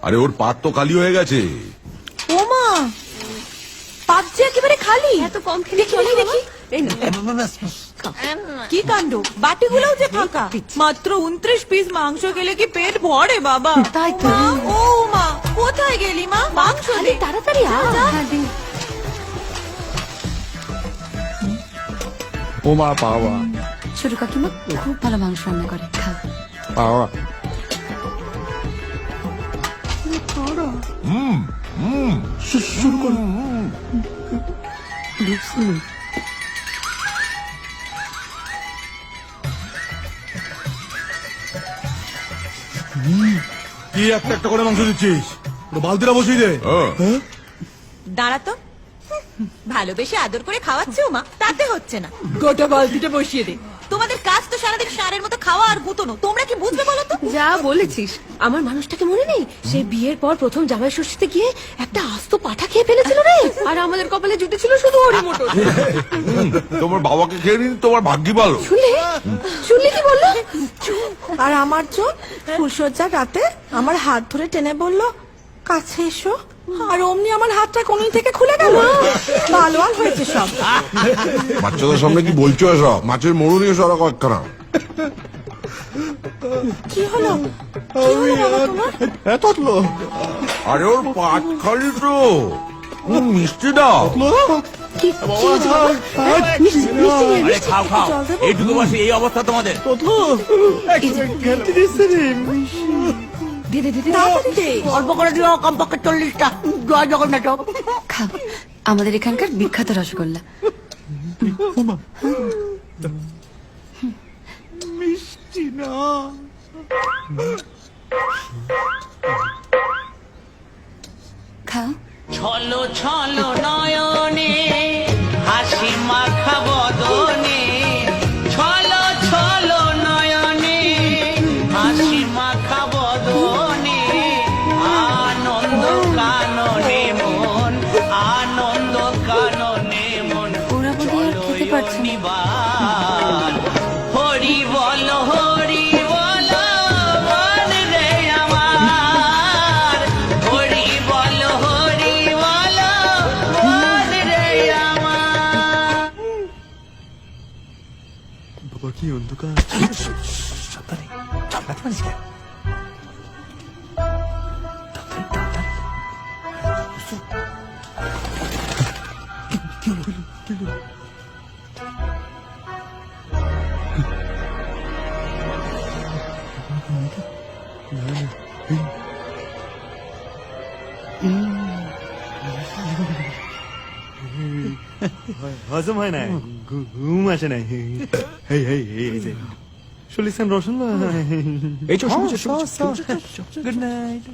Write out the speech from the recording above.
আরে ওর পাত তো খালি হয়ে গেছে। ও মা, পাত যে একেবারে খালি। এত কম খেলে দেখি দেখি দেখি। এই না। কি কাণ্ড, বাটিগুলোও যে ফাঁকা। মাত্র 29 পিস মাংস খেলে কি পেট ভরে বাবা? তাই তো। মা, ও মা, কোথায় গেলি মা? মাংস দে। তাড়াতাড়ি আ। ও মা, পাওয়া ছোট কাকিমা খুব ভালো মাংস রান্না করে, খাও। পাওয়া শুরু করো। কি একটা একটা করে মাংস দিচ্ছিস? বালতিটা বসিয়ে দে। দাঁড়া তো, ভালোবেসে আদর করে খাওয়াচ্ছে ও মা, তাতে হচ্ছে না। গোটা বালতিটা বসিয়ে দে। তোমাদের কাজ তো সারাদিন ষাঁড়ের মতো খাওয়া আর গুতনো, তোমরা কি বুঝবে বলো তো? যা বলেছিস, আমার মানুষটাকে মনে নেই? সে বিয়ের পর প্রথম জামাই ষষ্ঠীতে গিয়ে একটা আস্ত পাঠা খেয়ে ফেলেছিল রে। আর আমাদের কপালে জুটেছিল শুধু হরি মোটর। তোমার বাবাকে খেয়ে নিন, তোমার ভাগ্যি ভালো। শুনলি কি বললো? আর আমার চোখ ফুলসজ্জার রাতে আমার হাত ধরে টেনে বলল, কাছে এসো। আর অমনি আমার হাতটা কোণি থেকে খুলে গেল। ভালো আর হয়েছে সব। বাচ্চাদের সামনে কি বলছো এসব? মাছের মরু নিয়ে সরা কয়েকখানা। কি হলো? কি হলো বাবা তোমার? এত আরে ওর পাত খালি তো। মিষ্টি দাও। কি হয়েছে বাবা? মিষ্টি নিয়ে, মিষ্টি। খাও খাও, জল দেবো? এইটুকু বসে এই অবস্থা তোমাদের। দে দে দে দে। তাড়াতাড়ি দে। অল্প করে দিও, কমপক্ষে 40টা। জয় জগন্নাথ। খাও, আমাদের এখানকার বিখ্যাত রসগোল্লা। মিষ্টি না। খাও। ছলো ছলো নয়নে হাসি মাখা বদনে, ছলো ছলো নয়নে হাসি মাখা বদনে, আনন্দ কাননে মন, আনন্দ কাননে মন। ওরা বোধহয় আর খেতে পারছে না। নিবান হরি বল হরি বল মন রে আমার, হরি বল হরি বল মন রে আমার। বাবা কি অন্ধকার। হজম হয় না, ঘুম আসে না। শুনলিছেন রসুন? এই গুড নাইট।